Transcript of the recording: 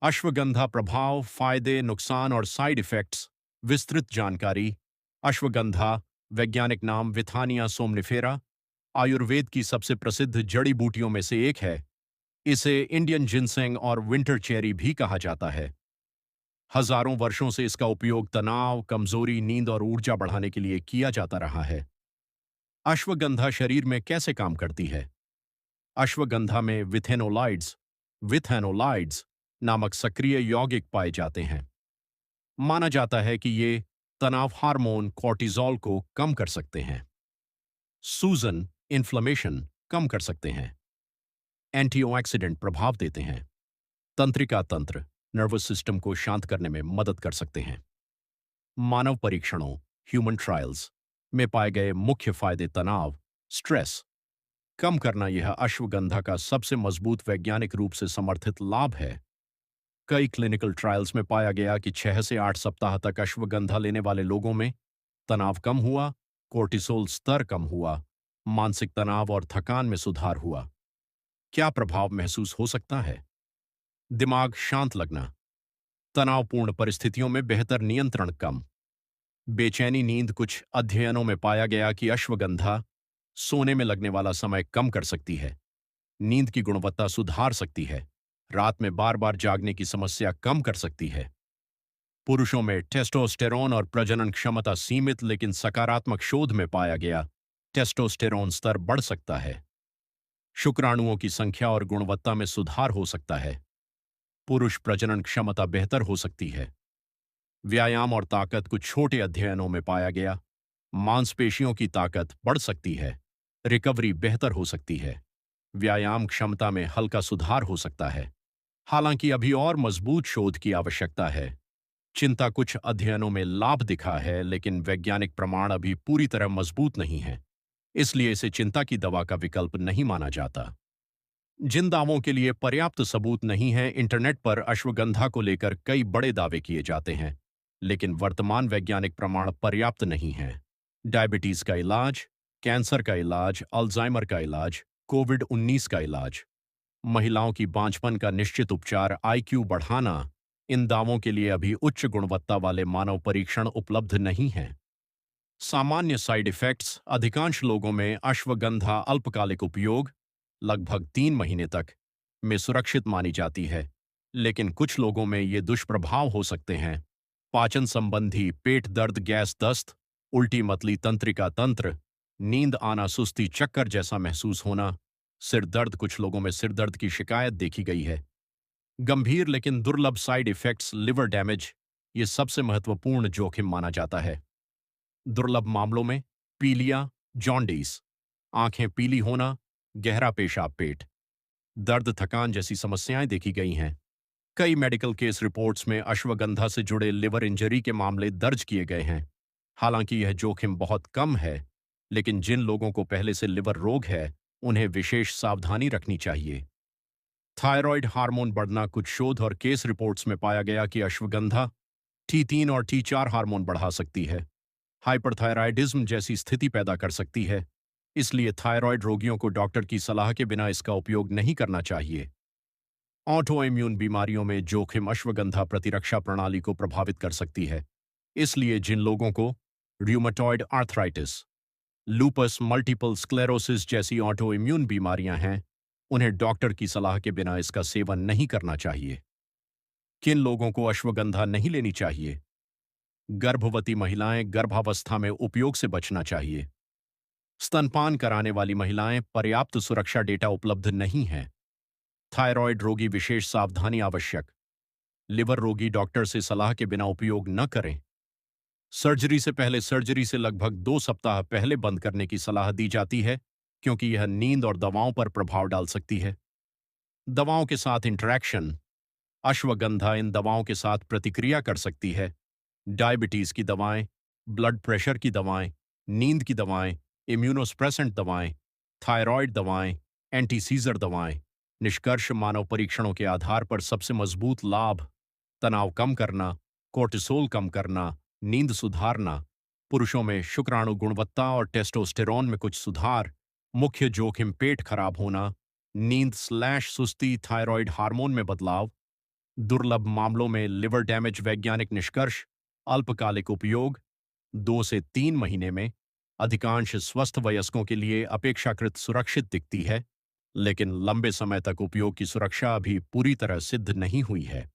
अश्वगंधा प्रभाव, फायदे, नुकसान और साइड इफेक्ट्स। विस्तृत जानकारी। अश्वगंधा, वैज्ञानिक नाम विथानिया सोमनिफेरा, आयुर्वेद की सबसे प्रसिद्ध जड़ी बूटियों में से एक है। इसे इंडियन जिनसेंग और विंटर चेरी भी कहा जाता है। हजारों वर्षों से इसका उपयोग तनाव, कमजोरी, नींद और ऊर्जा बढ़ाने के लिए किया जाता रहा है। अश्वगंधा शरीर में कैसे काम करती है? अश्वगंधा में विथेनोलाइड्स नामक सक्रिय यौगिक पाए जाते हैं। माना जाता है कि ये तनाव हार्मोन कॉर्टिजोल को कम कर सकते हैं, सूजन, इन्फ्लेमेशन कम कर सकते हैं, एंटीऑक्सीडेंट प्रभाव देते हैं, तंत्रिका तंत्र, नर्वस सिस्टम को शांत करने में मदद कर सकते हैं। मानव परीक्षणों, ह्यूमन ट्रायल्स में पाए गए मुख्य फायदे तनाव, स्ट्रेस कम करना। यह अश्वगंधा का सबसे मजबूत वैज्ञानिक रूप से समर्थित लाभ है। कई क्लिनिकल ट्रायल्स में पाया गया कि 6 से 8 सप्ताह तक अश्वगंधा लेने वाले लोगों में तनाव कम हुआ, कोर्टिसोल स्तर कम हुआ, मानसिक तनाव और थकान में सुधार हुआ। क्या प्रभाव महसूस हो सकता है? दिमाग शांत लगना, तनावपूर्ण परिस्थितियों में बेहतर नियंत्रण कम, बेचैनी नींद। कुछ अध्ययनों में पाया गया कि अश्वगंधा सोने में लगने वाला समय कम कर सकती है, नींद की गुणवत्ता सुधार सकती है, रात में बार बार जागने की समस्या कम कर सकती है। पुरुषों में टेस्टोस्टेरोन और प्रजनन क्षमता सीमित लेकिन सकारात्मक शोध में पाया गया टेस्टोस्टेरोन स्तर बढ़ सकता है। शुक्राणुओं की संख्या और गुणवत्ता में सुधार हो सकता है। पुरुष प्रजनन क्षमता बेहतर हो सकती है। व्यायाम और ताकत। कुछ छोटे अध्ययनों में पाया गया मांसपेशियों की ताकत बढ़ सकती है, रिकवरी बेहतर हो सकती है, व्यायाम क्षमता में हल्का सुधार हो सकता है। हालांकि अभी और मजबूत शोध की आवश्यकता है। चिंता। कुछ अध्ययनों में लाभ दिखा है लेकिन वैज्ञानिक प्रमाण अभी पूरी तरह मजबूत नहीं है, इसलिए इसे चिंता की दवा का विकल्प नहीं माना जाता। जिन दावों के लिए पर्याप्त सबूत नहीं है, इंटरनेट पर अश्वगंधा को लेकर कई बड़े दावे किए जाते हैं, लेकिन वर्तमान वैज्ञानिक प्रमाण पर्याप्त नहीं है। डायबिटीज का इलाज, कैंसर का इलाज, अल्जाइमर का इलाज, कोविड-19 का इलाज, महिलाओं की बांझपन का निश्चित उपचार, आईक्यू बढ़ाना। इन दावों के लिए अभी उच्च गुणवत्ता वाले मानव परीक्षण उपलब्ध नहीं हैं। सामान्य साइड इफेक्ट्स। अधिकांश लोगों में अश्वगंधा अल्पकालिक उपयोग, लगभग 3 महीने तक, में सुरक्षित मानी जाती है, लेकिन कुछ लोगों में ये दुष्प्रभाव हो सकते हैं। पाचन संबंधी, पेट दर्द, गैस, दस्त, उल्टी, मतली तंत्रिका तंत्र, नींद आना, सुस्ती, चक्कर जैसा महसूस होना, सिर दर्द। कुछ लोगों में सिर दर्द की शिकायत देखी गई है। गंभीर लेकिन दुर्लभ साइड इफेक्ट्स। लिवर डैमेज, ये सबसे महत्वपूर्ण जोखिम माना जाता है। दुर्लभ मामलों में पीलिया, जॉन्डिस, आंखें पीली होना, गहरा पेशाब, पेट दर्द, थकान जैसी समस्याएं देखी गई हैं। कई मेडिकल केस रिपोर्ट्स में अश्वगंधा से जुड़े लिवर इंजरी के मामले दर्ज किए गए हैं। हालांकि यह जोखिम बहुत कम है, लेकिन जिन लोगों को पहले से लिवर रोग है, उन्हें विशेष सावधानी रखनी चाहिए। थायराइड हार्मोन बढ़ना। कुछ शोध और केस रिपोर्ट्स में पाया गया कि अश्वगंधा T3 और T4 हार्मोन बढ़ा सकती है, हाइपरथायराइडिज्म जैसी स्थिति पैदा कर सकती है। इसलिए थायराइड रोगियों को डॉक्टर की सलाह के बिना इसका उपयोग नहीं करना चाहिए। ऑटो इम्यून बीमारियों में जोखिम। अश्वगंधा प्रतिरक्षा प्रणाली को प्रभावित कर सकती है, इसलिए जिन लोगों को rheumatoid arthritis, loops, multiple sclerosis जैसी ऑटो इम्यून बीमारियां हैं, उन्हें डॉक्टर की सलाह के बिना इसका सेवन नहीं करना चाहिए। किन लोगों को अश्वगंधा नहीं लेनी चाहिए? गर्भवती महिलाएं, गर्भावस्था में उपयोग से बचना चाहिए। स्तनपान कराने वाली महिलाएं, पर्याप्त सुरक्षा डेटा उपलब्ध नहीं है। थायराइड रोगी, विशेष सावधानी आवश्यक। लिवर रोगी, डॉक्टर से सलाह के बिना उपयोग न करें। सर्जरी से पहले, सर्जरी से लगभग 2 सप्ताह पहले बंद करने की सलाह दी जाती है, क्योंकि यह नींद और दवाओं पर प्रभाव डाल सकती है। दवाओं के साथ इंटरैक्शन। अश्वगंधा इन दवाओं के साथ प्रतिक्रिया कर सकती है। डायबिटीज की दवाएं, ब्लड प्रेशर की दवाएं, नींद की दवाएं, इम्यूनोस्प्रेसेंट दवाएं, थायराइड दवाएं, एंटी सीजर दवाएं। निष्कर्ष। मानव परीक्षणों के आधार पर सबसे मजबूत लाभ: तनाव कम करना, कोर्टिसोल कम करना, नींद सुधारना, पुरुषों में शुक्राणु गुणवत्ता और टेस्टोस्टेरोन में कुछ सुधार। मुख्य जोखिम: पेट खराब होना, नींद/सुस्ती, थायराइड हार्मोन में बदलाव, दुर्लभ मामलों में लिवर डैमेज वैज्ञानिक निष्कर्ष अल्पकालिक उपयोग 2 से 3 महीने में अधिकांश स्वस्थ वयस्कों के लिए अपेक्षाकृत सुरक्षित दिखती है, लेकिन लंबे समय तक उपयोग की सुरक्षा अभी पूरी तरह सिद्ध नहीं हुई है।